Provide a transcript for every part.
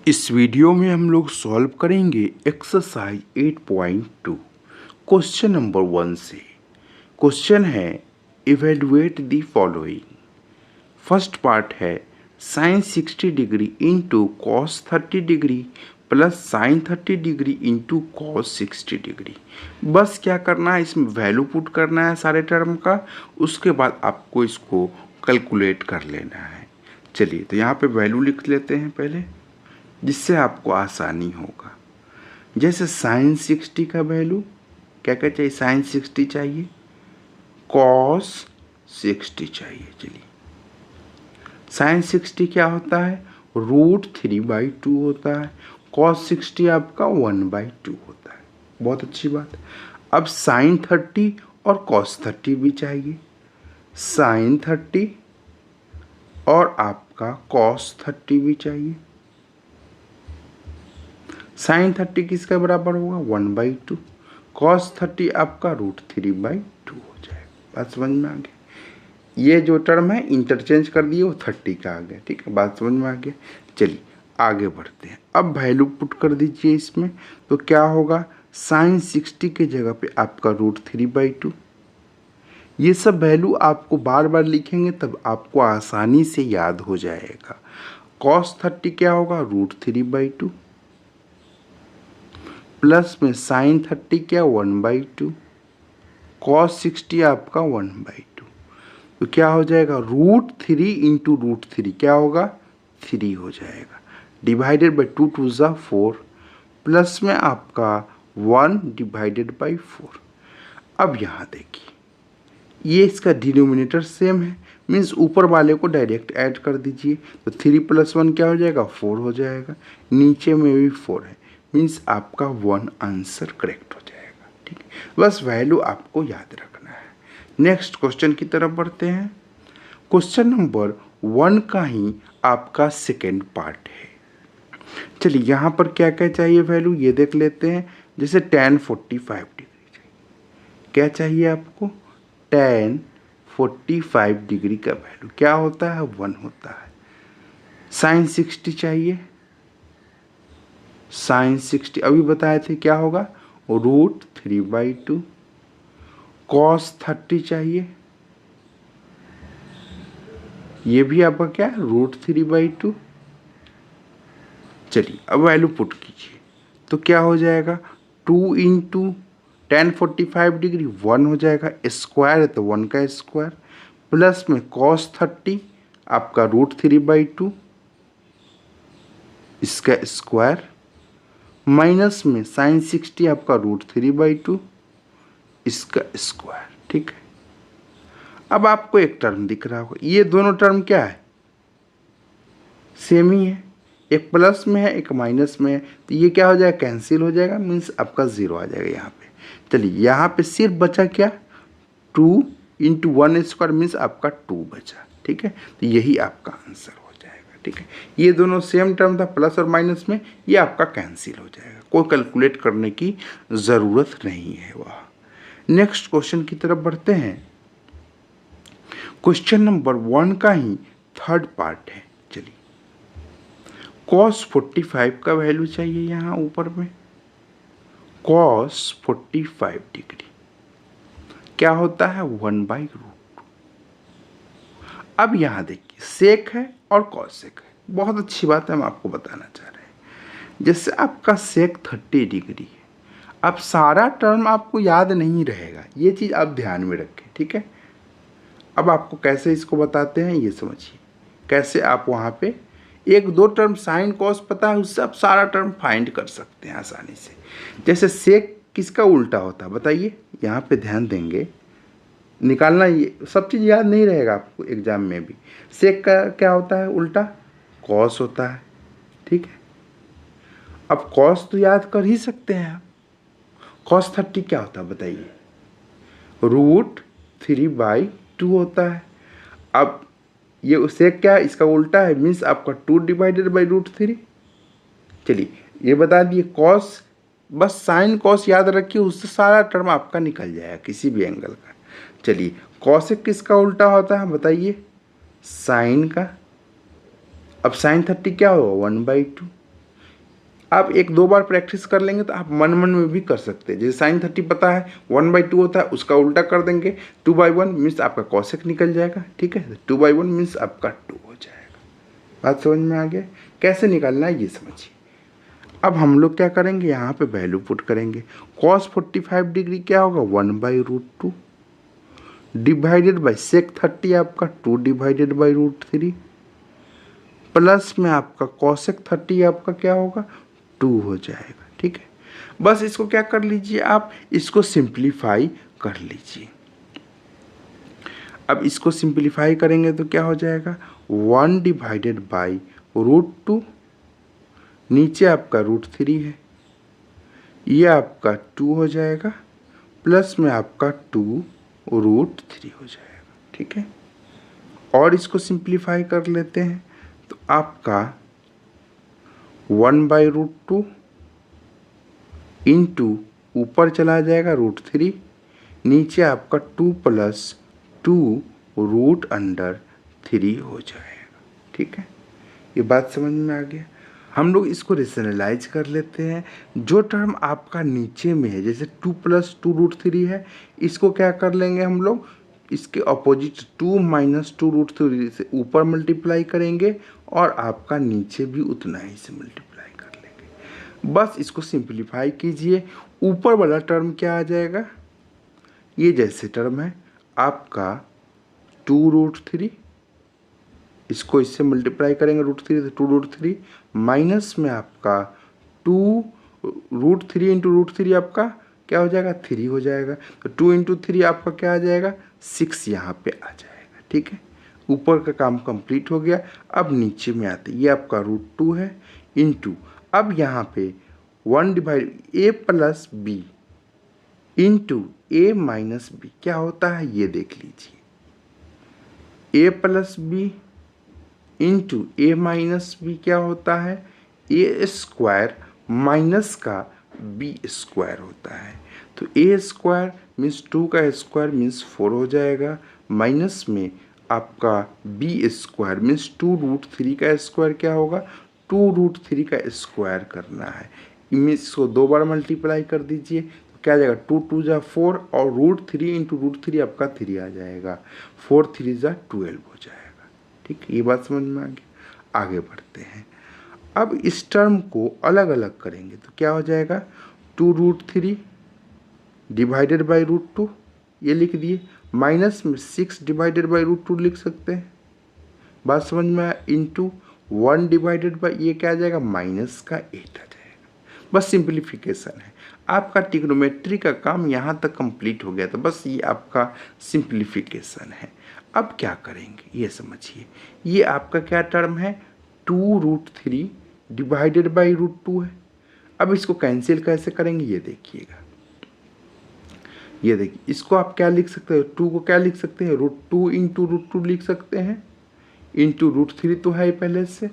इस वीडियो में हम लोग सॉल्व करेंगे एक्सरसाइज 8.2 क्वेश्चन नंबर 1 से। क्वेश्चन है evaluate the following. First part है sine 60 degree into cos 30 degree plus sine 30 degree into cos 60 degree. बस क्या करना है, इसमें वैल्यू पुट करना है सारे टर्म का, उसके बाद आपको इसको कैलकुलेट कर लेना है। चलिए तो यहाँ पे वैल्यू लिख लेते हैं पहले, जिससे आपको आसानी होगा। जैसे साइन 60 का वैल्यू क्या क्या चाहिए, साइन 60 चाहिए, कॉस 60 चाहिए। चलिए साइन 60 क्या होता है, √3/2 होता है। कॉस 60 आपका 1/2 होता है। बहुत अच्छी बात। अब साइन 30 और कॉस 30 भी चाहिए। साइन 30 और आपका कॉस 30 भी चाहिए। साइन 30 किसके बराबर होगा, 1/2। कॉस 30 आपका √3/2 हो जाएगा। बात समझ में आ गया। ये जो टर्म है इंटरचेंज कर दिए, वो 30 का आ गया। ठीक है, बात समझ में आ गया। चलिए आगे बढ़ते हैं। अब वैल्यू पुट कर दीजिए इसमें, तो क्या होगा, साइन 60 के जगह पे आपका √3/2। ये सब वैल्यू आपको बार बार लिखेंगे तब आपको आसानी से याद हो जाएगा। कॉस 30 क्या होगा, √3/2 प्लस में साइन 30 क्या 1/2, कॉस 60 आपका 1/2। तो क्या हो जाएगा, √3 इंटू √3 क्या होगा, 3 हो जाएगा। डिवाइडेड बाई 2 2 ज़ा 4 प्लस में आपका 1 डिवाइडेड बाई 4। अब यहाँ देखिए, ये इसका डिनोमिनेटर सेम है, मीन्स ऊपर वाले को डायरेक्ट ऐड कर दीजिए। तो 3 + 1 क्या हो जाएगा, 4 हो जाएगा। नीचे में भी 4 है, मीन्स आपका 1 आंसर करेक्ट हो जाएगा। ठीक है, बस वैल्यू आपको याद रखना है। नेक्स्ट क्वेश्चन की तरफ बढ़ते हैं। क्वेश्चन नंबर 1 का ही आपका सेकेंड पार्ट है। चलिए यहाँ पर क्या क्या चाहिए वैल्यू, ये देख लेते हैं। जैसे tan 45 डिग्री चाहिए। क्या चाहिए आपको, tan 45 डिग्री का वैल्यू क्या होता है, 1 होता है। साइन 60 चाहिए। साइन 60 अभी बताए थे क्या होगा, √3/2। कॉस 30 चाहिए, ये भी आपका क्या है, √3/2। चलिए अब वैल्यू पुट कीजिए, तो क्या हो जाएगा, 2 इंटू tan 45 डिग्री 1 हो जाएगा, स्क्वायर है तो 1 का स्क्वायर, प्लस में कॉस 30 आपका √3/2 इसका स्क्वायर, माइनस में साइन 60 आपका √3/2 इसका स्क्वायर। ठीक है, अब आपको एक टर्म दिख रहा होगा, ये दोनों टर्म क्या है, सेम ही है। एक प्लस में है, एक माइनस में है, तो ये क्या हो जाएगा, कैंसिल हो जाएगा, मीन्स आपका 0 आ जाएगा यहाँ पे। चलिए यहाँ पे सिर्फ बचा क्या, 2 इंटू 1 स्क्वायर मीन्स आपका 2 बचा। ठीक है, तो यही आपका आंसर हो जाएगा। ठीक है, ये दोनों सेम टर्म था, प्लस और माइनस में, ये आपका कैंसिल हो जाएगा, कोई कैलकुलेट करने की ज़रूरत नहीं है वह। नेक्स्ट क्वेश्चन की तरफ बढ़ते हैं। क्वेश्चन नंबर 1 का ही थर्ड पार्ट है। चलिए कॉस 45 का वैल्यू चाहिए यहाँ ऊपर में। कॉस 45 डिग्री क्या होता है, 1/√2। अब यहाँ देखिए सेक है और कॉसेक है, बहुत अच्छी बात है, हम आपको बताना चाह रहे हैं। जैसे आपका सेक 30 डिग्री है, अब सारा टर्म आपको याद नहीं रहेगा, ये चीज़ आप ध्यान में रखें। ठीक है, अब आपको कैसे इसको बताते हैं ये समझिए, कैसे आप वहाँ पे 1-2 टर्म साइन कॉस पता है, उससे आप सारा टर्म फाइंड कर सकते हैं आसानी से। जैसे सेक किसका उल्टा होता है बताइए, यहाँ पे ध्यान देंगे, निकालना, ये सब चीज़ याद नहीं रहेगा आपको एग्जाम में भी। सेक का क्या होता है उल्टा, कॉस होता है। ठीक है, अब कॉस तो याद कर ही सकते हैं आप। कॉस 30 क्या होता है बताइए, √3/2 होता है। अब ये उससे क्या है, इसका उल्टा है, मीन्स आपका 2 डिवाइडेड बाई √3। चलिए ये बता दिए, कॉस बस साइन कॉस याद रखिए, उससे सारा टर्म आपका निकल जाएगा किसी भी एंगल का। चलिए कॉसेक किसका उल्टा होता है बताइए, साइन का। अब साइन 30 क्या होगा, 1/2। आप एक दो बार प्रैक्टिस कर लेंगे तो आप मन मन में भी कर सकते हैं। जैसे साइन 30 पता है 1/2 होता है, उसका उल्टा कर देंगे 2/1 मीन्स आपका कॉसेक निकल जाएगा। ठीक है, 2/1 मीन्स आपका 2 हो जाएगा। बात समझ में आ गया? कैसे निकालना है ये समझिए। अब हम लोग क्या करेंगे, यहाँ पे वैल्यू पुट करेंगे। cos 45 डिग्री क्या होगा 1/√2 डिवाइडेड बाई sec 30 आपका 2 डिवाइडेड बाई √3 प्लस में आपका cosec 30 आपका क्या होगा 2 हो जाएगा। ठीक है, बस इसको क्या कर लीजिए, आप इसको सिंप्लीफाई कर लीजिए। अब इसको सिंप्लीफाई करेंगे तो क्या हो जाएगा 1 डिवाइडेड बाई √2, नीचे आपका √3 है, ये आपका 2 हो जाएगा, प्लस में आपका 2 √3 हो जाएगा। ठीक है, और इसको सिंप्लीफाई कर लेते हैं तो आपका 1/√2 इंटू ऊपर चला जाएगा √3, नीचे आपका 2 + 2 √3 हो जाएगा। ठीक है, ये बात समझ में आ गया। हम लोग इसको रेशनलाइज कर लेते हैं। जो टर्म आपका नीचे में है जैसे 2 + 2 √3 है, इसको क्या कर लेंगे हम लोग, इसके अपोजिट 2 - 2 √3 से ऊपर मल्टीप्लाई करेंगे और आपका नीचे भी उतना ही से मल्टीप्लाई कर लेंगे। बस इसको सिंप्लीफाई कीजिए। ऊपर वाला टर्म क्या आ जाएगा, ये जैसे टर्म है आपका 2√3, इसको इससे मल्टीप्लाई करेंगे √3 से 2 √3 माइनस में आपका 2 √3 इंटू √3 आपका क्या हो जाएगा 3 हो जाएगा। तो 2 इंटू 3 आपका क्या आ जाएगा 6 यहाँ पे आ जाएगा। ठीक है, ऊपर का काम कंप्लीट हो गया। अब नीचे में आते, ये आपका √2 है इंटू, अब यहाँ पे 1 divide a + b into a - b क्या होता है ये देख लीजिए, a + b into a - b क्या होता है a² माइनस का b² होता है। तो a² मीन्स 2 का स्क्वायर मीन्स 4 हो जाएगा, माइनस में आपका b² मीन्स 2 √3 का स्क्वायर क्या होगा 2 √3 का स्क्वायर करना है। मीन्स को दो बार मल्टीप्लाई कर दीजिए तो क्या आ जाएगा 2 × 2 = 4 और √3 इंटू √3 आपका 3 आ जाएगा, 4 × 3 = 12 हो जाएगा। ठीक, ये बात समझ में आ गई। आगे बढ़ते हैं। अब इस टर्म को अलग अलग करेंगे तो क्या हो जाएगा 2 √3 डिवाइडेड बाई √2 ये लिख दिए, माइनस में 6 डिवाइडेड बाई √2 लिख सकते हैं। बात समझ में आया, इंटू 1 डिवाइडेड बाई ये क्या आ जाएगा माइनस का 8 आ जाएगा। बस सिंप्लीफिकेशन है, आपका ट्रिग्नोमेट्री का काम यहाँ तक कंप्लीट हो गया। तो बस ये आपका सिंप्लीफिकेशन है। अब क्या करेंगे ये समझिए, ये आपका क्या टर्म है 2 √3 डिवाइडेड बाई √2 है। अब इसको कैंसिल कैसे करेंगे ये देखिएगा, ये देखिए इसको आप क्या लिख सकते हो 2 को क्या लिख सकते हैं √2 इंटू √2 लिख सकते हैं, इंटू √3 तो है पहले से,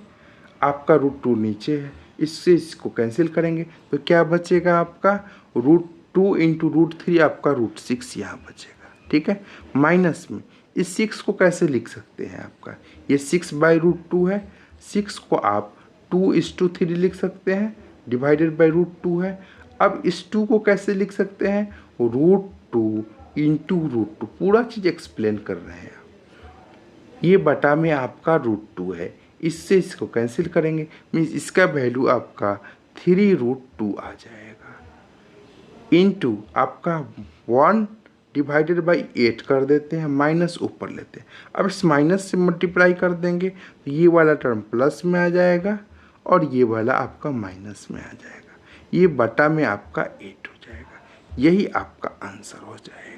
आपका √2 नीचे है, इससे इसको कैंसिल करेंगे तो क्या बचेगा आपका √2 इंटू √3 आपका √6 यहाँ बचेगा। ठीक है, माइनस में इस 6 को कैसे लिख सकते हैं, आपका ये 6/√2 है, 6 को आप 2:3 लिख सकते हैं, डिवाइडेड बाई √2 है। अब इस 2 को कैसे लिख सकते हैं √2 इंटू √2, पूरा चीज़ एक्सप्लेन कर रहे हैं आप। ये बटा में आपका √2 है, इससे इसको कैंसिल करेंगे मीन्स इसका वैल्यू आपका 3√2 आ जाएगा, इंटू आपका 1 डिवाइडेड बाई 8 कर देते हैं, माइनस ऊपर लेते हैं। अब इस माइनस से मल्टीप्लाई कर देंगे तो ये वाला टर्म प्लस में आ जाएगा और ये वाला आपका माइनस में आ जाएगा, ये बटा में आपका 8 हो जाएगा। यही आपका आंसर हो जाएगा।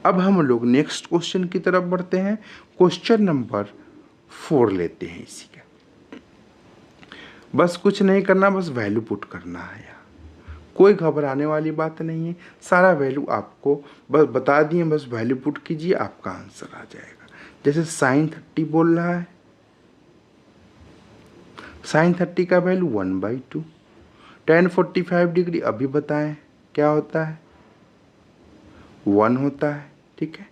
अब हम लोग नेक्स्ट क्वेश्चन की तरफ बढ़ते हैं। क्वेश्चन नंबर 4 लेते हैं इसी का। बस कुछ नहीं करना, बस वैल्यू पुट करना है, कोई घबराने वाली बात नहीं है। सारा वैल्यू आपको बस बता दिए, बस वैल्यू पुट कीजिए आपका आंसर आ जाएगा। जैसे sin 30 बोल रहा है, sin 30 का वैल्यू 1/2, tan 45 डिग्री अभी बताएं क्या होता है 1 होता है। ठीक है,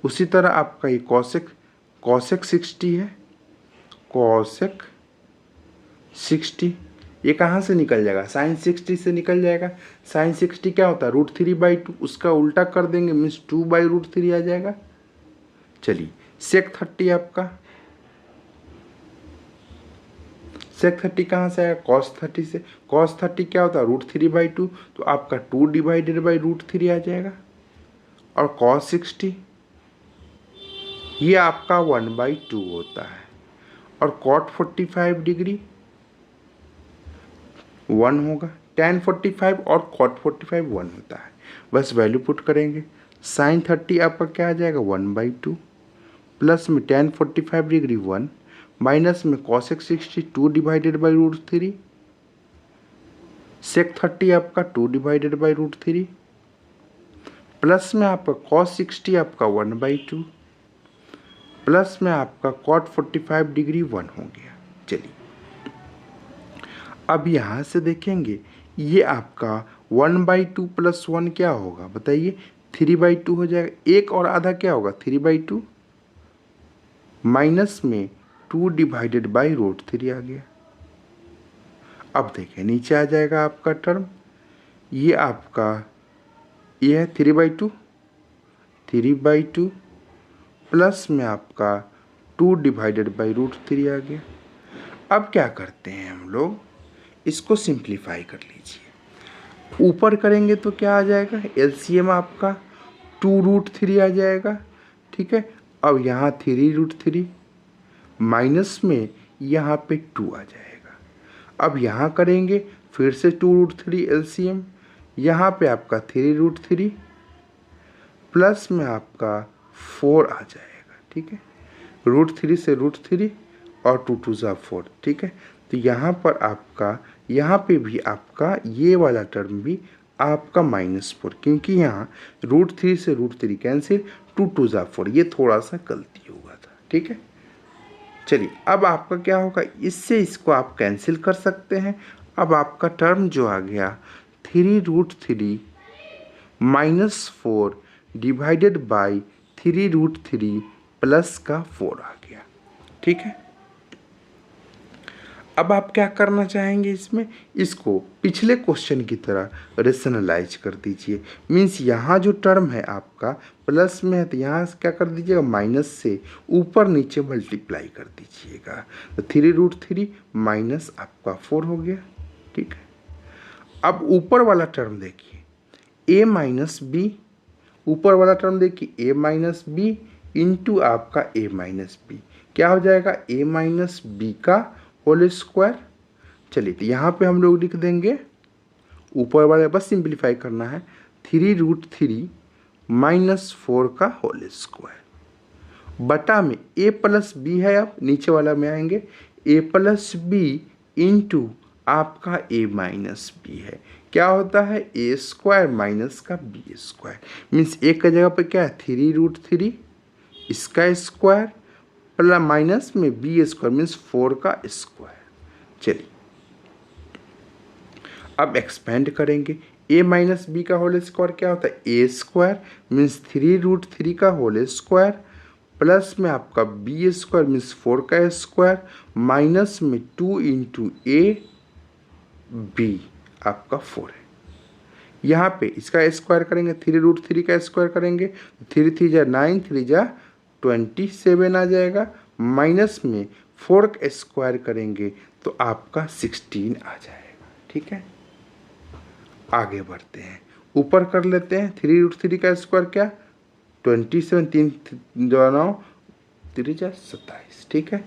उसी तरह आपका ये cosec 60 है, cosec 60 ये कहाँ से निकल जाएगा, साइन 60 से निकल जाएगा। साइन 60 क्या होता है, √3/2, उसका उल्टा कर देंगे मीन्स 2/√3 आ जाएगा। चलिए सेक 30 आपका, सेक 30 कहाँ से आया, कॉस 30 से। कॉस 30 क्या होता है, √3/2, तो आपका 2/√3 आ जाएगा। और कॉस 60 ये आपका 1/2 होता है। और कॉट 45 डिग्री 1 होगा। tan 45 और कॉट 45 1 होता है। बस वैल्यू पुट करेंगे। साइन 30 आपका क्या आ जाएगा, 1/2, प्लस में tan 45 डिग्री 1, माइनस में cosec 60 2/√3, sec 30 आपका 2/√3, प्लस में आपका cos 60 आपका 1/2, प्लस में आपका cot 45 डिग्री 1 हो गया। चलिए अब यहाँ से देखेंगे ये आपका 1/2 प्लस 1 क्या होगा बताइए, 3/2 हो जाएगा। एक और आधा क्या होगा, 3/2, माइनस में 2/√3 आ गया। अब देखें नीचे आ जाएगा आपका टर्म, ये आपका ये है 3/2 प्लस में आपका 2/√3 आ गया। अब क्या करते हैं हम लोग, इसको सिंप्लीफाई कर लीजिए। ऊपर करेंगे तो क्या आ जाएगा, एलसीएम आपका 2√3 आ जाएगा। ठीक है, अब यहाँ 3√3 माइनस में यहाँ पे 2 आ जाएगा। अब यहाँ करेंगे फिर से 2√3 एलसीएम, यहाँ पे आपका 3√3 प्लस में आपका 4 आ जाएगा। ठीक है, √3 से √3 और 2 2 ज़ा 4। ठीक है, तो यहाँ पर आपका, यहाँ पे भी आपका ये वाला टर्म भी आपका -4, क्योंकि यहाँ √3 से √3 कैंसिल, 2 2 ज़ा 4, ये थोड़ा सा गलती हुआ था। ठीक है, चलिए अब आपका क्या होगा, इससे इसको आप कैंसिल कर सकते हैं। अब आपका टर्म जो आ गया 3√3 -4 डिवाइडेड बाई 3√3 प्लस का 4 आ गया। ठीक है, अब आप क्या करना चाहेंगे इसमें, इसको पिछले क्वेश्चन की तरह रेशनलाइज कर दीजिए। मीन्स यहाँ जो टर्म है आपका प्लस में है तो यहाँ क्या कर दीजिएगा, माइनस से ऊपर नीचे मल्टीप्लाई कर दीजिएगा। तो 3√3 माइनस आपका 4 हो गया। ठीक है, अब ऊपर वाला टर्म देखिए, a माइनस बी, ऊपर वाला टर्म देखिए a माइनस बी इंटू आपका a माइनस बी, क्या हो जाएगा, a माइनस बी का होल स्क्वायर। चलिए तो यहाँ पे हम लोग लिख देंगे, ऊपर वाले बस सिंप्लीफाई करना है, 3√3 -4 का होल स्क्वायर बटा में a प्लस बी है। अब नीचे वाला में आएंगे, a प्लस बी इंटू आपका a माइनस बी है, क्या होता है, a स्क्वायर माइनस का b स्क्वायर। मीन्स एक का जगह पे क्या है, 3√3 इसका स्क्वायर प्लस माइनस में b स्क्वायर मीन्स 4 का स्क्वायर। चलिए अब एक्सपेंड करेंगे, a माइनस बी का होल स्क्वायर क्या होता है, a स्क्वायर मीन्स 3√3 का होल स्क्वायर प्लस में आपका b स्क्वायर मीन्स 4 का स्क्वायर माइनस में 2 इंटू a b आपका 4 है। यहाँ पे इसका स्क्वायर करेंगे, 3√3 का स्क्वायर करेंगे, 3 3 जा 9, 3 जा 27 आ जाएगा, माइनस में 4 का स्क्वायर करेंगे तो आपका 16 आ जाएगा। ठीक है, आगे बढ़ते हैं, ऊपर कर लेते हैं, 3√3 का स्क्वायर क्या, 27, 3 9 3 जा 27। ठीक है,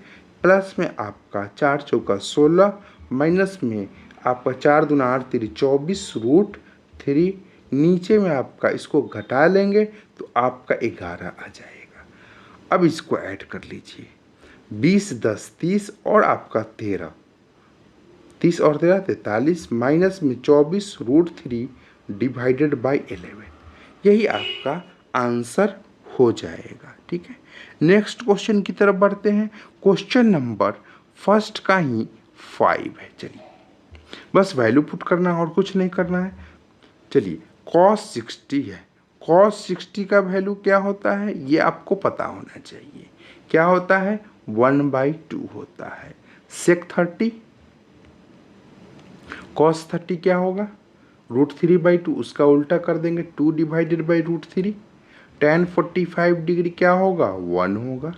प्लस में आपका 4 चौका 16 माइनस में आपका 4 दूना 8 3 24√3, नीचे में आपका इसको घटा लेंगे तो आपका 11 आ जाएगा। अब इसको ऐड कर लीजिए, 20 10 30 और आपका 13, 30 और 13 43 माइनस में 24√3 डिवाइडेड बाई 11, यही आपका आंसर हो जाएगा। ठीक है, नेक्स्ट क्वेश्चन की तरफ बढ़ते हैं। क्वेश्चन नंबर फर्स्ट का ही 5 है। चलिए बस वैल्यू पुट करना है और कुछ नहीं करना है। चलिए cos 60 है, cos 60 का वैल्यू क्या होता है ये आपको पता होना चाहिए, क्या होता है 1/2 होता है। sec 30 कॉस 30 क्या होगा, √3/2, उसका उल्टा कर देंगे 2 डिवाइडेड बाई √3। tan 45 डिग्री क्या होगा, 1 होगा।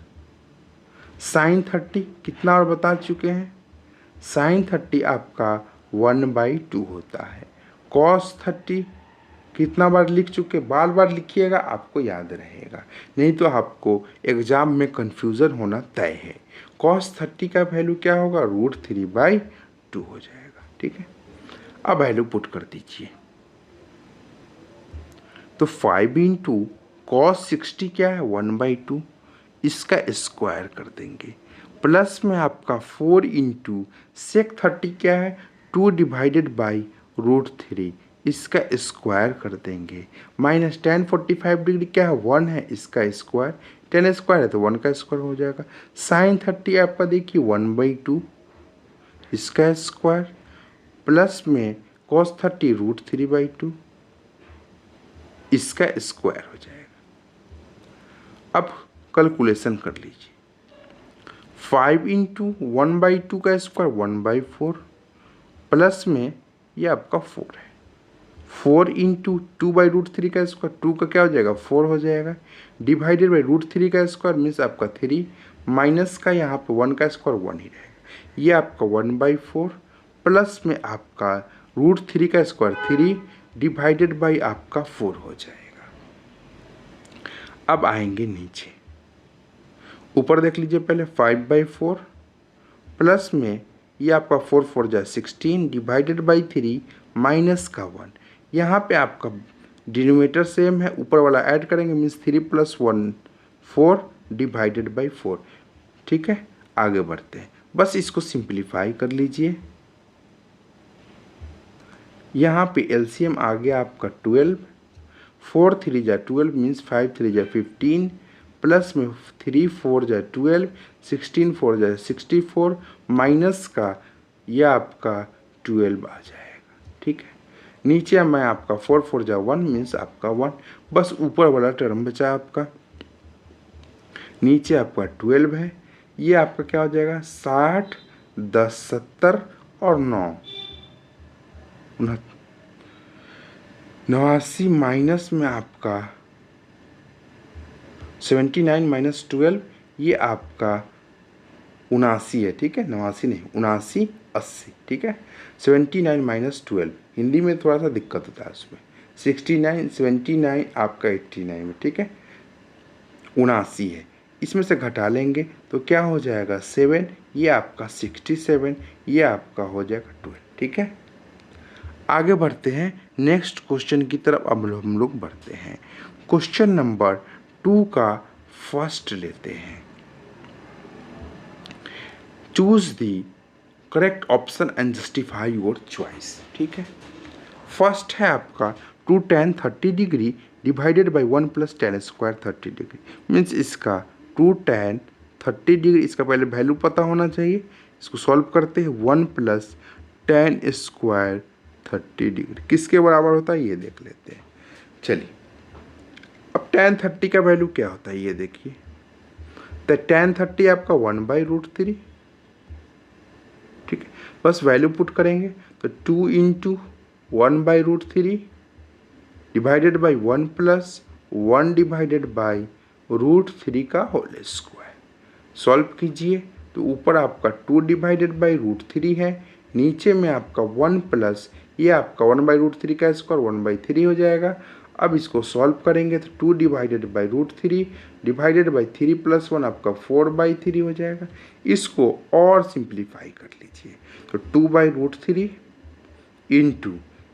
साइन 30 कितना और बता चुके हैं, साइन 30 आपका 1/2 होता है। कॉस 30 कितना बार लिख चुके, बार बार लिखिएगा आपको याद रहेगा, नहीं तो आपको एग्जाम में कन्फ्यूज़न होना तय है। कॉस 30 का वैल्यू क्या होगा, √3/2 हो जाएगा। ठीक है, अब वैल्यू पुट कर दीजिए। तो 5 इंटू कॉस 60 क्या है, 1/2, इसका स्क्वायर कर देंगे। प्लस में आपका 4 इंटू सेक 30 क्या है, 2 डिवाइडेड बाई √3, इसका स्क्वायर कर देंगे। माइनस tan 45 डिग्री क्या है, 1 है, इसका स्क्वायर, 10 स्क्वायर है तो 1 का स्क्वायर हो जाएगा। साइन 30 आपका देखिए 1/2, इसका स्क्वायर, प्लस में cos 30 √3/2, इसका स्क्वायर हो जाएगा। अब कैलकुलेशन कर लीजिए। 5 इंटू 1/2 का स्क्वायर 1/4, प्लस में ये आपका 4 है। 4 इंटू 2/√3 का स्क्वायर, 2 का क्या हो जाएगा, 4 हो जाएगा, डिवाइडेड बाई √3 का स्क्वायर मीन्स आपका 3, माइनस का यहाँ पे 1 का स्क्वायर 1 ही रहेगा, ये आपका 1/4, प्लस में आपका √3 का स्क्वायर 3 डिवाइडेड बाई आपका 4 हो जाएगा। अब आएंगे नीचे, ऊपर देख लीजिए पहले 5/4, प्लस में ये आपका 4 4 जा 16 डिवाइडेड बाई 3 माइनस का 1, यहाँ पे आपका डिनोमिनेटर सेम है, ऊपर वाला ऐड करेंगे मीन्स 3 + 1 4 डिवाइडेड बाई 4। ठीक है, आगे बढ़ते हैं, बस इसको सिंप्लीफाई कर लीजिए। यहाँ पे एलसीएम आ गया आपका 12, 4 3 जा 12 मीन्स 5 3 जा 15, प्लस में 3 4 जा 12, 16 4 जा 64, माइनस का यह आपका 12 आ जाएगा। ठीक है, नीचे मैं आपका 4 4 जा 1 मीन्स आपका 1, बस ऊपर वाला टर्म बचा आपका, नीचे आपका 12 है, ये आपका क्या हो जाएगा 60 10 70 और 9 89, माइनस में आपका 79 माइनस 12, ये आपका 79 है। ठीक है, 89 नहीं, 79 80। ठीक है, 79 माइनस 12, हिंदी में थोड़ा सा दिक्कत होता है उसमें, 69 79 आपका 89 में। ठीक है, 79 है, इसमें से घटा लेंगे तो क्या हो जाएगा 7, ये आपका 67, ये आपका हो जाएगा 12। ठीक है, आगे बढ़ते हैं नेक्स्ट क्वेश्चन की तरफ। अब हम लोग बढ़ते हैं क्वेश्चन नंबर 2 का फर्स्ट लेते हैं। Choose the correct option and justify your choice. ठीक है, फर्स्ट है आपका 2 tan 30 degree divided by 1 + tan square 30 degree, means इसका 2 tan 30 डिग्री, इसका पहले वैल्यू पता होना चाहिए। इसको सॉल्व करते हैं, 1 + tan स्क्वायर 30 डिग्री किसके बराबर होता है ये देख लेते हैं। चलिए, अब tan 30 का वैल्यू क्या होता है ये देखिए, तो tan 30 आपका 1/√3। ठीक है, बस वैल्यू पुट करेंगे तो 2 into 1/√3 divided by 1 + 1 divided by √3 का होल स्क्वायर। सॉल्व कीजिए तो ऊपर आपका 2 डिवाइडेड बाई √3 है, नीचे में आपका 1 प्लस ये आपका 1/√3 का स्क्वायर 1/3 हो जाएगा। अब इसको सॉल्व करेंगे तो 2 डिवाइडेड बाई √3 डिवाइडेड बाई 3 + 1 आपका 4/3 हो जाएगा। इसको और सिंप्लीफाई कर लीजिए तो 2/√3 इंटू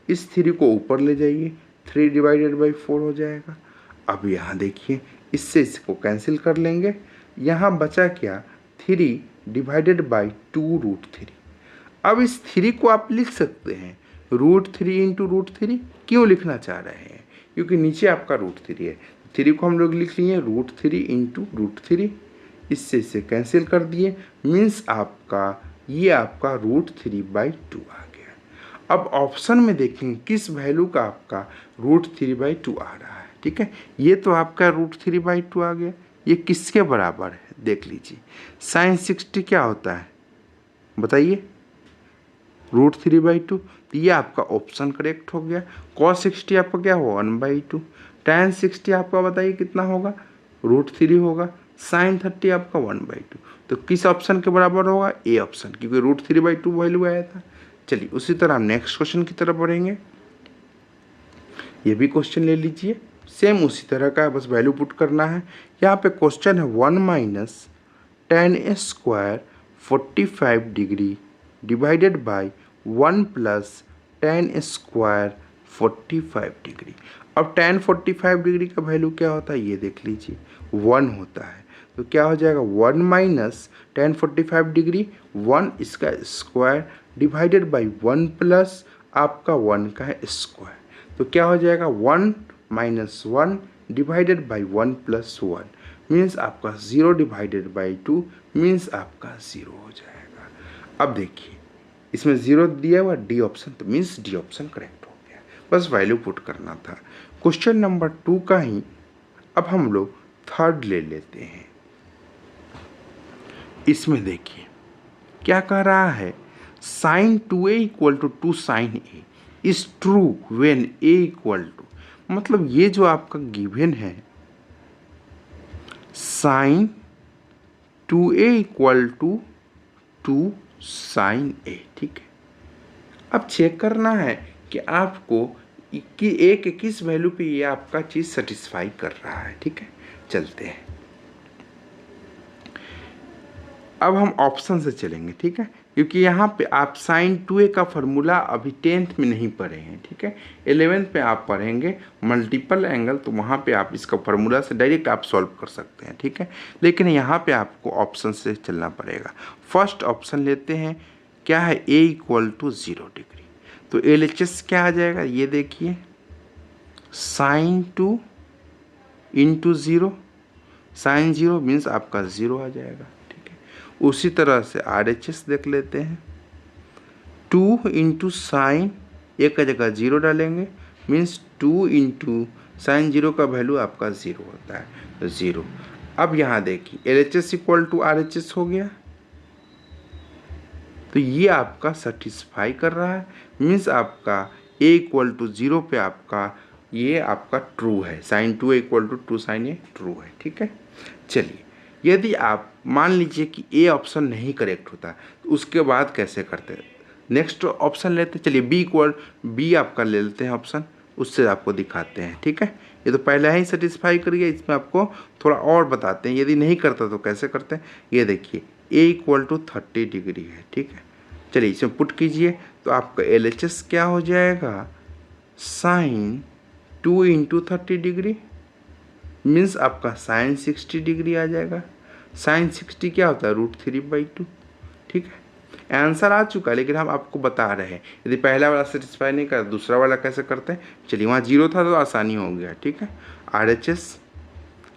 इस 3 को ऊपर ले जाइए, 3 डिवाइडेड बाई 4 हो जाएगा। अब यहाँ देखिए, इससे इसको कैंसिल कर लेंगे, यहाँ बचा क्या 3 डिवाइडेड बाई 2√3। अब इस 3 को आप लिख सकते हैं √3 इंटू √3। क्यों लिखना चाह रहे हैं, क्योंकि नीचे आपका √3 है, 3 को हम लोग लिख लिए √3 इंटू √3, इससे इसे कैंसिल कर दिए, मीन्स आपका ये आपका √3/2 आ गया। अब ऑप्शन में देखेंगे किस वैल्यू का आपका √3/2 आ रहा है। ठीक है, ये तो आपका √3/2 आ गया, ये किसके बराबर है देख लीजिए। sin 60 क्या होता है बताइए, √3/2, तो ये आपका ऑप्शन करेक्ट हो गया। cos 60 आपका क्या होगा 1/2। tan 60 आपका बताइए कितना होगा √3 होगा। sin 30 आपका 1/2। तो किस ऑप्शन के बराबर होगा ए ऑप्शन, क्योंकि √3/2 वैल्यू आया था। चलिए उसी तरह हम नेक्स्ट क्वेश्चन की तरफ बढ़ेंगे। ये भी क्वेश्चन ले लीजिए, सेम उसी तरह का है, बस वैल्यू पुट करना है। यहाँ पे क्वेश्चन है 1 - tan square 45 degree divided by 1 + tan square 45 degree. अब tan 45 डिग्री का वैल्यू क्या होता है ये देख लीजिए 1 होता है। तो क्या हो जाएगा 1 - tan 45 डिग्री 1 इसका स्क्वायर डिवाइडेड बाई 1 प्लस आपका 1 का स्क्वायर। तो क्या हो जाएगा 1 - 1 डिवाइडेड बाई 1 + 1 मीन्स आपका 0 डिवाइडेड बाई 2 मीन्स आपका 0 हो जाएगा। अब देखिए इसमें 0 दिया हुआ डी ऑप्शन, तो मीन्स डी ऑप्शन करेक्ट हो गया, बस वैल्यू पुट करना था। क्वेश्चन नंबर 2 का ही अब हम लोग थर्ड ले लेते हैं। इसमें देखिए क्या कह रहा है sin 2a = 2 sin a is true when a = मतलब ये जो आपका गिवन है sin 2a = 2 sin a, ठीक है। अब चेक करना है कि आपको कि a के किस वैल्यू पे ये आपका चीज़ सेटिस्फाई कर रहा है, ठीक है। चलते हैं अब हम ऑप्शन से चलेंगे, ठीक है, क्योंकि यहाँ पे आप sin 2a का फॉर्मूला अभी 10th में नहीं पढ़े हैं, ठीक है। 11th पे आप पढ़ेंगे मल्टीपल एंगल, तो वहाँ पे आप इसका फार्मूला से डायरेक्ट आप सॉल्व कर सकते हैं, ठीक है। लेकिन यहाँ पे आपको ऑप्शन से चलना पड़ेगा। फर्स्ट ऑप्शन लेते हैं, क्या है a = 0 डिग्री। तो LHS क्या आ जाएगा ये देखिए sin 2 × 0 sin 0 मीन्स आपका 0 आ जाएगा, ठीक है। उसी तरह से RHS देख लेते हैं 2 × sin, एक का जगह 0 डालेंगे मीन्स 2 × sin 0 का वैल्यू आपका 0 होता है, तो 0। अब यहाँ देखिए LHS = RHS हो गया, तो ये आपका सेटिस्फाई कर रहा है मीन्स आपका a = 0 पे आपका ये आपका ट्रू है, sin 2a = 2 sin a true है, ठीक है। चलिए यदि आप मान लीजिए कि ए ऑप्शन नहीं करेक्ट होता तो उसके बाद कैसे करते हैं, नेक्स्ट ऑप्शन लेते हैं। चलिए बी आपका ले लेते हैं ऑप्शन, उससे आपको दिखाते हैं, ठीक है। ये तो पहले ही सेटिस्फाई करिए, इसमें आपको थोड़ा और बताते हैं यदि नहीं करता तो कैसे करते हैं। ये देखिए a = 30 डिग्री है, ठीक है। चलिए इसमें पुट कीजिए तो आपका LHS क्या हो जाएगा sin 2 × 30 डिग्री मीन्स आपका sin 60 डिग्री आ जाएगा। sin 60 क्या होता है √3/2, ठीक है। आंसर आ चुका है, लेकिन हम आपको बता रहे हैं यदि पहला वाला सेटिस्फाई नहीं कर दूसरा वाला कैसे करते हैं। चलिए वहाँ 0 था तो आसानी हो गया, ठीक है। RHS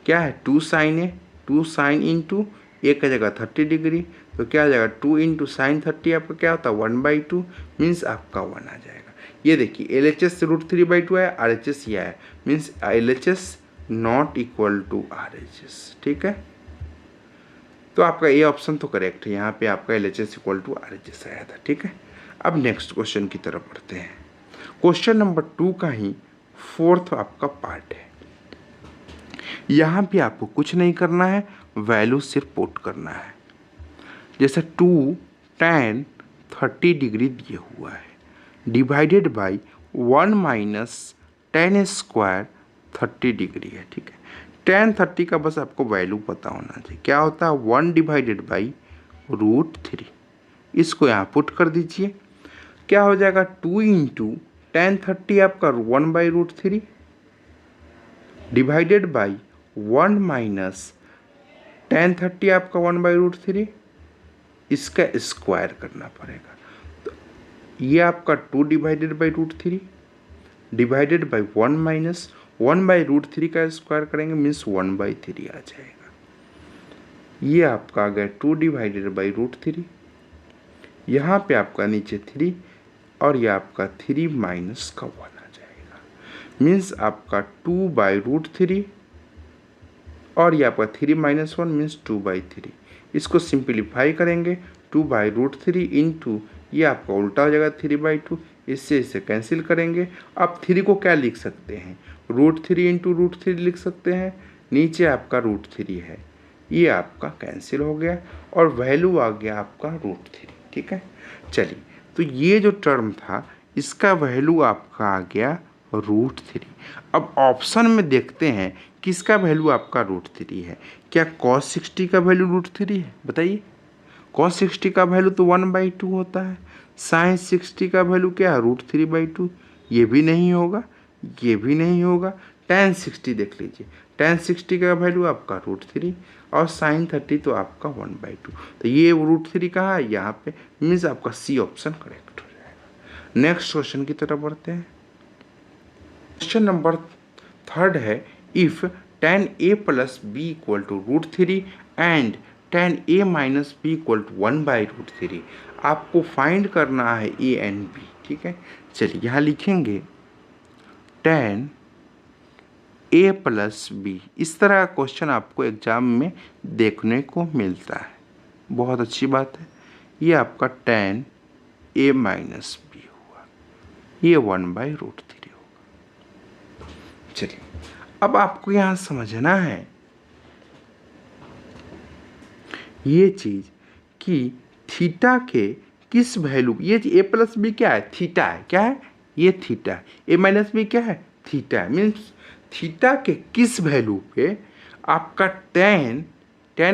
क्या है 2 sin a 2 sin × एक का जगह 30 डिग्री, तो क्या आ जाएगा 2 × sin 30 आपका क्या होता है 1/2 मीन्स आपका 1 आ जाएगा। ये देखिए LHS √3/2 है, RHS ये है means LHS not equal to RHS, ठीक है। तो आपका ये ऑप्शन तो करेक्ट है, यहाँ पे आपका LHS = RHS आया था, ठीक है। अब नेक्स्ट क्वेश्चन की तरफ बढ़ते हैं। क्वेश्चन नंबर 2 का ही फोर्थ आपका पार्ट है। यहाँ पे आपको कुछ नहीं करना है, वैल्यू सिर्फ पुट करना है। जैसे 2 tan 30 डिग्री दिए हुआ है divided by 1 - tan square 30 degree है, ठीक है। tan 30 का बस आपको वैल्यू पता होना चाहिए, क्या होता है 1 डिवाइडेड बाई √3। इसको यहाँ पुट कर दीजिए, क्या हो जाएगा 2 × tan 30 आपका 1/√3 डिवाइडेड बाई 1 - tan 30 आपका 1/√3, इसका स्क्वायर करना पड़ेगा। तो ये आपका 2 डिवाइडेड बाई √3 डिवाइडेड बाई 1 - का स्क्वायर करेंगे मीन्स 1/3 आ जाएगा। ये आपका आ गया 2 डिवाइडेड बाई √3, यहाँ पे आपका नीचे 3 और ये आपका 3 - का 1 आ जाएगा मीन्स आपका 2/√3 और ये आपका 3 - 1 मीन्स 2/3। इसको सिंप्लीफाई करेंगे 2/√3 × ये आपका उल्टा हो जाएगा 3/2, इससे इसे कैंसिल करेंगे। अब 3 को क्या लिख सकते हैं, √3 इंटू √3 लिख सकते हैं, नीचे आपका √3 है, ये आपका कैंसिल हो गया और वैल्यू आ गया आपका √3। ठीक है, चलिए तो ये जो टर्म था इसका वैल्यू आपका आ गया √3। अब ऑप्शन में देखते हैं किसका वैल्यू आपका √3 है। क्या cos 60 का वैल्यू √3 है, बताइए। cos 60 का वैल्यू तो 1/2 होता है। sin 60 का वैल्यू क्या है, √3/2, ये भी नहीं होगा, ये भी नहीं होगा। tan 60 देख लीजिए, tan 60 का वैल्यू आपका √3 और sin 30 तो आपका 1/2। तो ये √3 कहाँ है, यहाँ पे, मीन्स आपका सी ऑप्शन करेक्ट हो जाएगा। नेक्स्ट क्वेश्चन की तरफ बढ़ते हैं। क्वेश्चन नंबर 3 है, if tan a plus b equal to √3 and tan a minus b equal to 1/√3, आपको फाइंड करना है a एंड b। ठीक है, चलिए यहाँ लिखेंगे tan a प्लस बी। इस तरह का क्वेश्चन आपको एग्जाम में देखने को मिलता है, बहुत अच्छी बात है। ये आपका tan a माइनस बी हुआ, ये 1/√3 होगा। चलिए अब आपको यहाँ समझना है ये चीज कि थीटा के किस वैल्यू, ये a प्लस बी क्या है, थीटा है, क्या है, ये थीटा है। a माइनस बी क्या है, थीटा है। मीन्स थीटा के किस वैल्यू पे आपका tan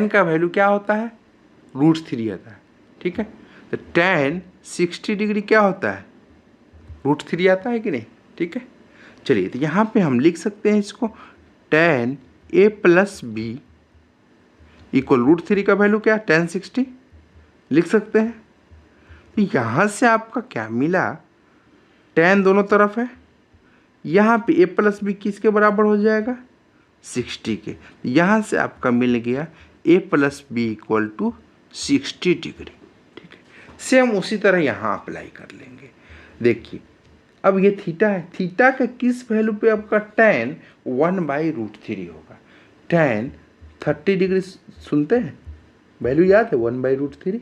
का वैल्यू क्या होता है, √3 आता है। ठीक है, तो tan 60 डिग्री क्या होता है, √3 आता है कि नहीं। ठीक है, चलिए तो यहाँ पे हम लिख सकते हैं इसको tan a plus B equal √3 का वैल्यू क्या है, tan 60 लिख सकते हैं। तो यहाँ से आपका क्या मिला, tan दोनों तरफ है, यहाँ पे a प्लस बी किसके बराबर हो जाएगा, 60 के। यहाँ से आपका मिल गया a plus B equal to 60 degree. ठीक है, सेम उसी तरह यहाँ अप्लाई कर लेंगे। देखिए अब ये थीटा है, थीटा के किस वैल्यू पे आपका tan 1/√3 होगा। tan 30 डिग्री सुनते हैं, वैल्यू याद है 1/√3।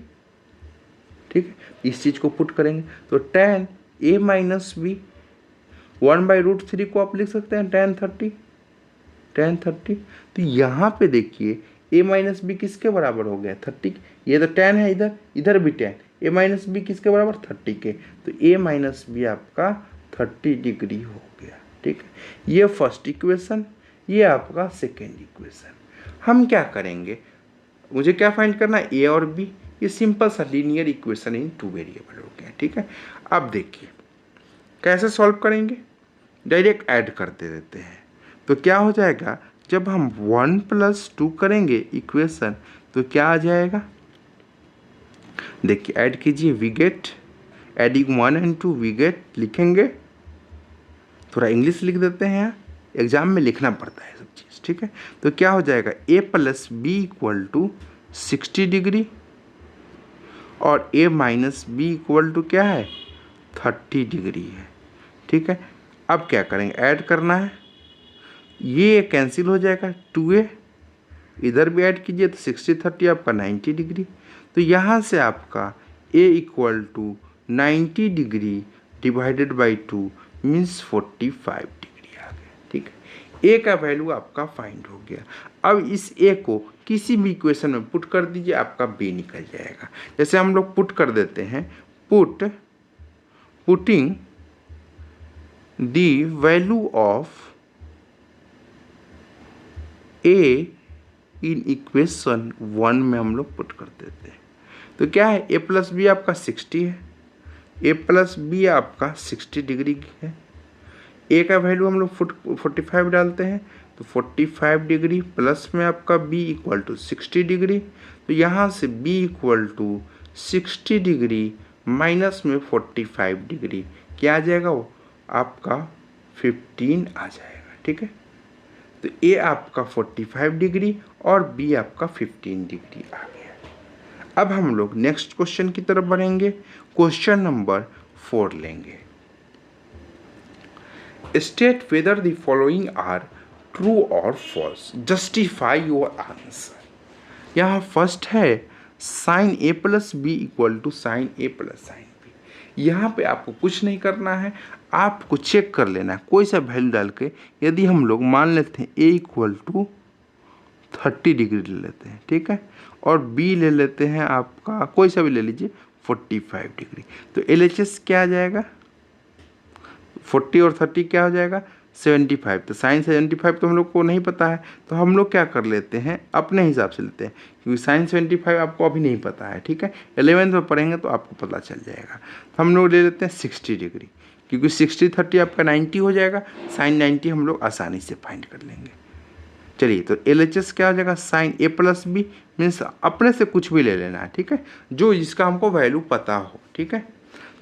ठीक है, इस चीज़ को पुट करेंगे तो tan a माइनस बी 1/√3 को आप लिख सकते हैं tan 30। तो यहाँ पे देखिए a माइनस बी किसके बराबर हो गया, 30। ये तो tan है, इधर इधर भी tan, a माइनस बी किसके बराबर, 30 के। तो a माइनस बी आपका 30 डिग्री हो गया। ठीक है, ये फर्स्ट इक्वेशन, ये आपका सेकेंड इक्वेशन। हम क्या करेंगे, मुझे क्या फाइंड करना है, a और b। ये सिंपल सा लीनियर इक्वेशन इन 2 वेरिएबल हो गया। ठीक है, अब देखिए कैसे सॉल्व करेंगे, डायरेक्ट ऐड करते देते हैं। तो क्या हो जाएगा, जब हम 1 + 2 करेंगे इक्वेशन तो क्या आ जाएगा, देखिए ऐड कीजिए, we get, adding 1 and 2 we get, लिखेंगे, थोड़ा इंग्लिश लिख देते हैं, यहाँ एग्जाम में लिखना पड़ता है सब चीज़। ठीक है, तो क्या हो जाएगा, a plus B equal to 60 degree और a minus B equal to क्या है, 30 डिग्री है। ठीक है, अब क्या करेंगे, ऐड करना है, ये कैंसिल हो जाएगा, 2a इधर भी ऐड कीजिए तो 60 30 आपका 90 डिग्री। तो यहाँ से आपका a equal to 90 degree divided by 2 means 45 degree आ गया। ठीक है, a का वैल्यू आपका फाइंड हो गया। अब इस a को किसी भी इक्वेशन में पुट कर दीजिए, आपका b निकल जाएगा। जैसे हम लोग पुट कर देते हैं, putting the value of a in equation 1 में हम लोग पुट कर देते हैं। तो क्या है, a प्लस बी आपका 60 है, a प्लस बी आपका 60 डिग्री है। a का वैल्यू हम लोग 45 डालते हैं, तो 45 डिग्री प्लस में आपका b इक्वल टू 60 डिग्री। तो यहाँ से b equal to 60 degree minus में 45 डिग्री क्या आ जाएगा, वो आपका 15 आ जाएगा। ठीक है, तो a आपका 45 डिग्री और b आपका 15 डिग्री आ गया। अब हम लोग नेक्स्ट क्वेश्चन की तरफ बढ़ेंगे। क्वेश्चन नंबर 4 लेंगे। State whether the following are true और फॉल्स, जस्टिफाई योर आंसर। यहाँ फर्स्ट है sine a plus B equal to sine a plus sine B. यहाँ पे आपको कुछ नहीं करना है, आपको चेक कर लेना है कोई सा वैल्यू डाल के। यदि हम लोग मान लेते हैं a इक्वल टू 30 डिग्री ले लेते हैं, ठीक है, और b ले लेते हैं आपका कोई सा भी ले लीजिए 45 डिग्री, तो LHS क्या आ जाएगा, 40 और 30 क्या हो जाएगा 75। तो साइन 75 तो हम लोग को नहीं पता है, तो हम लोग क्या कर लेते हैं अपने हिसाब से लेते हैं, क्योंकि साइन 75 आपको अभी नहीं पता है, ठीक है, 11th में पढ़ेंगे तो आपको पता चल जाएगा। तो हम लोग ले लेते हैं 60 डिग्री, क्योंकि 60 30 आपका 90 हो जाएगा, साइन 90 हम लोग आसानी से फाइंड कर लेंगे। चलिए, तो LHS क्या हो जाएगा sine A plus B, means अपने से कुछ भी ले लेना है, ठीक है, जो जिसका हमको वैल्यू पता हो, ठीक है,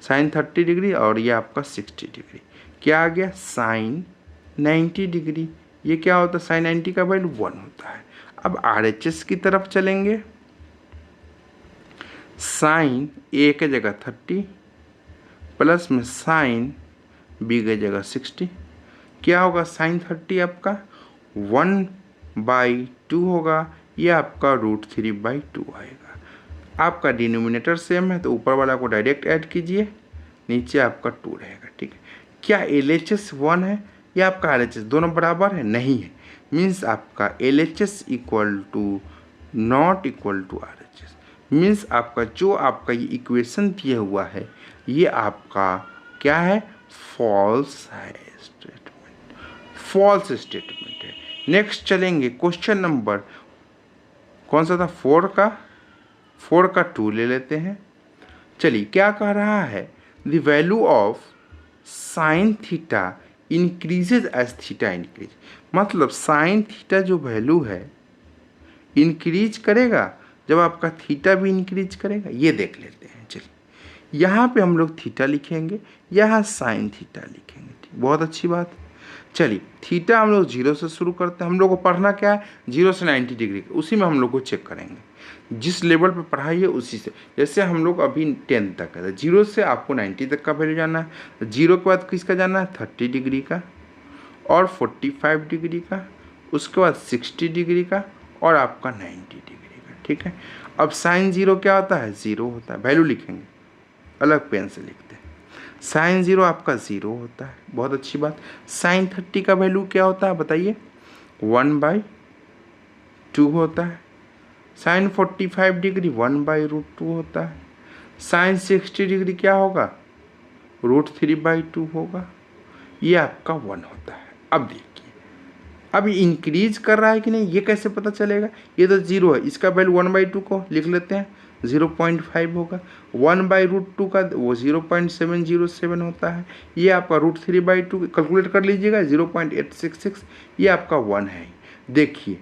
साइन 30 डिग्री और ये आपका 60 डिग्री क्या आ गया साइन 90 डिग्री। ये क्या होता है साइन 90 का वैल्यू 1 होता है। अब RHS की तरफ चलेंगे, साइन A के जगह 30 प्लस में साइन B के जगह 60, क्या होगा साइन 30 आपका 1/2 होगा, ये आपका √3/2 आएगा। आपका डिनोमिनेटर सेम है तो ऊपर वाला को डायरेक्ट ऐड कीजिए, नीचे आपका 2 रहेगा, ठीक है। क्या LHS 1 है या आपका RHS दोनों बराबर है? नहीं है, मीन्स आपका LHS equal to not equal to RHS, means आपका जो आपका ये इक्वेशन दिया हुआ है ये आपका क्या है फॉल्स है, स्टेटमेंट फॉल्स स्टेटमेंट है। नेक्स्ट चलेंगे क्वेश्चन नंबर कौन सा था 4 का 2 ले लेते हैं। चलिए क्या कह रहा है the value of sine theta increases as theta increase, मतलब साइन थीटा जो वैल्यू है इंक्रीज करेगा जब आपका थीटा भी इंक्रीज करेगा, ये देख लेते हैं। चलिए यहाँ पे हम लोग थीटा लिखेंगे, यहाँ साइन थीटा लिखेंगे, ठीक, बहुत अच्छी बात। चलिए थीटा हम लोग 0 से शुरू करते हैं, हम लोग को पढ़ना क्या है 0 से 90 डिग्री, उसी में हम लोग को चेक करेंगे, जिस लेवल पे पढ़ाई है उसी से। जैसे हम लोग अभी 10 तक है, 0 से आपको 90 तक का वैल्यू जानना है, 0 के बाद किसका जानना है 30 डिग्री का और 45 डिग्री का, उसके बाद 60 डिग्री का और आपका 90 डिग्री का, ठीक है। अब साइन 0 क्या होता है 0 होता है, वैल्यू लिखेंगे अलग पेन से लिखते हैं, साइन 0 आपका 0 होता है, बहुत अच्छी बात। साइन 30 का वैल्यू क्या होता है बताइए 1/2 होता है। साइन 45 डिग्री 1/√2 होता है। साइन 60 डिग्री क्या होगा √3/2 होगा, ये आपका 1 होता है। अब देखिए अब ये इंक्रीज कर रहा है कि नहीं ये कैसे पता चलेगा, ये तो 0 है, इसका वैल्यू 1/2 को लिख लेते हैं 0.5 होगा, 1/√2 का वो 0.707 होता है, ये आपका √3/2 कैलकुलेट कर लीजिएगा 0.866, ये आपका 1 है। देखिए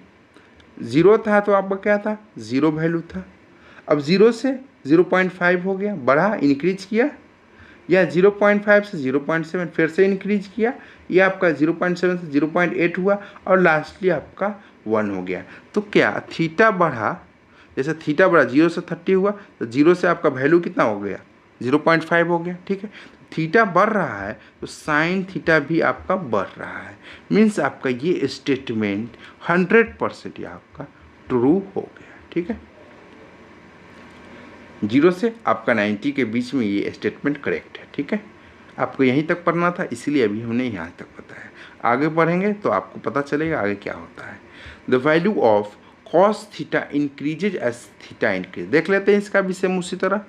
0 था तो आपका क्या था 0 वैल्यू था, अब 0 से 0.5 हो गया, बढ़ा इंक्रीज किया, या 0.5 से 0.7 फिर से इंक्रीज किया, ये आपका 0.7 से 0.8 हुआ और लास्टली आपका 1 हो गया। तो क्या थीटा बढ़ा, जैसे थीटा बढ़ा 0 से 30 हुआ तो 0 से आपका वैल्यू कितना हो गया 0.5 हो गया, ठीक है। थीटा बढ़ रहा है तो साइन थीटा भी आपका बढ़ रहा है, मीन्स आपका ये स्टेटमेंट 100% आपका ट्रू हो गया, ठीक है। 0 से आपका 90 के बीच में ये स्टेटमेंट करेक्ट है, ठीक है। आपको यहीं तक पढ़ना था इसीलिए अभी हमने यहाँ तक बताया, आगे पढ़ेंगे तो आपको पता चलेगा आगे क्या होता है। The value of cos theta increases as theta increase, देख लेते हैं इसका भी सेम उसी तरह।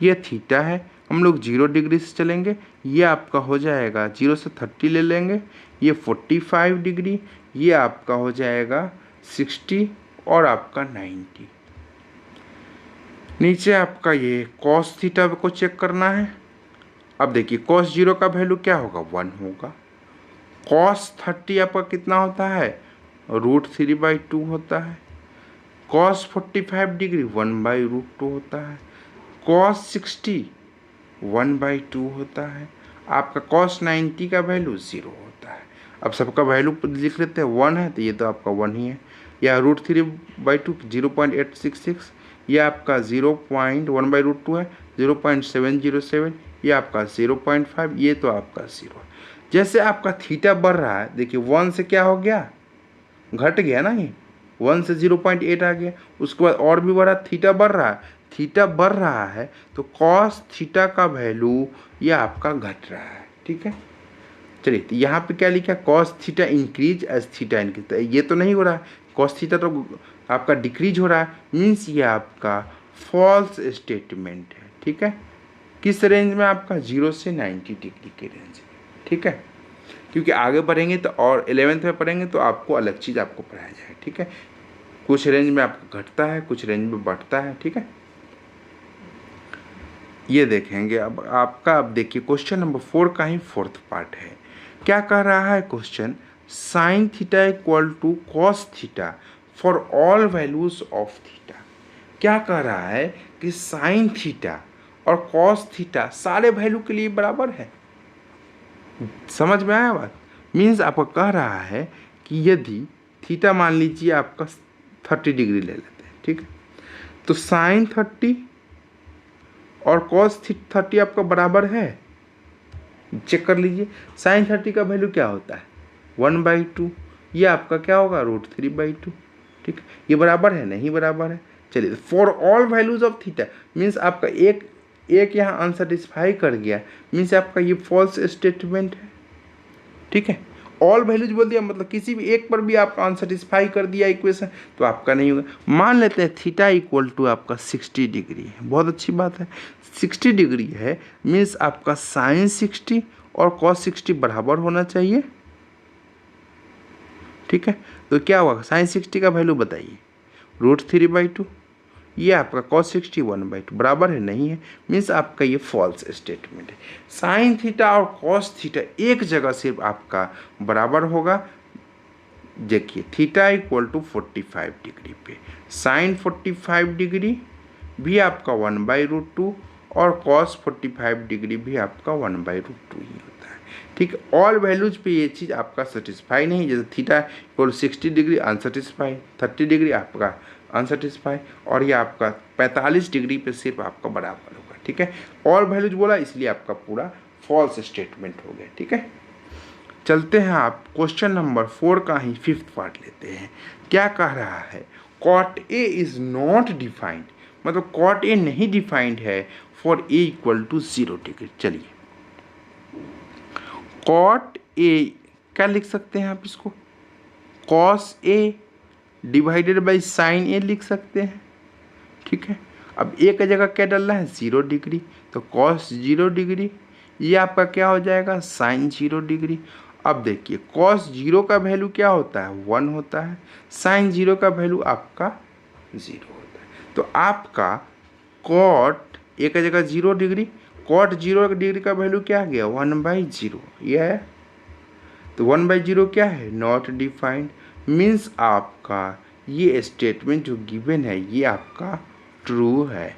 ये थीटा है, हम लोग 0 डिग्री से चलेंगे, ये आपका हो जाएगा 0 से 30 ले लेंगे, ये 45 डिग्री, ये आपका हो जाएगा 60 और आपका 90। नीचे आपका ये कॉस थीटा को चेक करना है। अब देखिए कॉस 0 का वैल्यू क्या होगा 1 होगा, कॉस 30 आपका कितना होता है √3/2 होता है, कॉस 45 डिग्री 1/√2 होता है, कॉस 60 1/2 होता है, आपका कॉस 90 का वैल्यू 0 होता है। अब सबका वैल्यू लिख लेते हैं 1 है तो ये तो आपका 1 ही है, या √3/2 0.866, ये आपका 0.1/√2 है 0.707, ये आपका 0.5, ये तो आपका 0। जैसे आपका थीटा बढ़ रहा है देखिए 1 से क्या हो गया घट गया ना, ये 1 से 0.8 आ गया, उसके बाद और भी बढ़ा थीटा बढ़ रहा है थीटा बढ़ रहा है तो कॉस थीटा का वैल्यू ये आपका घट रहा है, ठीक है। चलिए तो यहाँ पे क्या लिखा, cos theta increase as theta increase, ये तो नहीं हो रहा है, कॉस थीटा तो आपका डिक्रीज हो रहा है, मीन्स ये आपका फॉल्स स्टेटमेंट है, ठीक है। किस रेंज में, आपका 0 से 90 डिग्री के रेंज में, ठीक है। क्योंकि आगे बढ़ेंगे तो और 11th में पढ़ेंगे तो आपको अलग चीज़ आपको पढ़ाया जाए, ठीक है। कुछ रेंज में आपका घटता है, कुछ रेंज में बढ़ता है, ठीक है। ये देखेंगे अब आपका। अब देखिए क्वेश्चन नंबर 4 का ही 4th पार्ट है। क्या कह रहा है question, sine theta equal to cos theta for all values of theta. क्या कह रहा है कि साइन थीटा और कॉस थीटा सारे वैल्यू के लिए बराबर है। समझ में आया बात? मीन्स आपका कह रहा है कि यदि थीटा मान लीजिए आपका 30 डिग्री ले लेते हैं, ठीक है, तो साइन 30 और कॉस 30 आपका बराबर है। चेक कर लीजिए, साइन 30 का वैल्यू क्या होता है 1/2, ये आपका क्या होगा √3/2, ठीक है। ये बराबर है, नहीं बराबर है। चलिए for all values of theta means आपका एक यहाँ अनसेटिस्फाई कर गया, मीन्स आपका ये फॉल्स स्टेटमेंट है, ठीक है। ऑल वैल्यूज बोल दिया मतलब किसी भी एक पर भी आपका अनसेटिस्फाई कर दिया इक्वेशन तो आपका नहीं होगा। मान लेते हैं थीटा इक्वल टू आपका 60 डिग्री है, बहुत अच्छी बात है, 60 डिग्री है, मीन्स आपका साइन 60 और कॉस 60 बराबर होना चाहिए, ठीक है। तो क्या होगा, साइन 60 का वैल्यू बताइए √3/2, ये आपका कॉस 60 1/2 बराबर है, नहीं है, मीन्स आपका ये फॉल्स स्टेटमेंट है। साइन थीटा और कॉस थीटा एक जगह सिर्फ आपका बराबर होगा। देखिए थीटा इक्वल टू 45 डिग्री पे साइन 45 डिग्री भी आपका 1/√2 और कॉस 45 डिग्री भी आपका 1/√2 ही होता है, ठीक है। ऑल वैल्यूज पे ये चीज़ आपका सेटिस्फाई नहीं, जैसे theta equal 60 degree unsatisfy, 30 degree आपका अनसेटिस्फाई, और ये आपका 45 डिग्री पे सिर्फ आपका बराबर होगा, ठीक है। ऑल वैल्यूज बोला इसलिए आपका पूरा फॉल्स स्टेटमेंट हो गया, ठीक है। चलते हैं आप क्वेश्चन नंबर 4 का ही 5th पार्ट लेते हैं। क्या कह रहा है, cot A is not defined, मतलब कॉट ए नहीं डिफाइंड है for A equal to 0 degree. चलिए कॉट ए क्या लिख सकते हैं आप, इसको cos A divided by sine A लिख सकते हैं, ठीक है। अब ए का जगह क्या डालना है 0 डिग्री, तो कॉस 0 डिग्री, ये आपका क्या हो जाएगा साइन 0 डिग्री। अब देखिए कॉस 0 का वैल्यू क्या होता है 1 होता है, साइन 0 का वैल्यू आपका 0 होता है। तो आपका कॉट ए का जगह 0 डिग्री, कॉट 0 डिग्री का वैल्यू क्या आ गया 1/0, ये है। तो 1/0 क्या है नॉट डिफाइंड, मीन्स आपका ये स्टेटमेंट जो गिवन है ये आपका ट्रू है।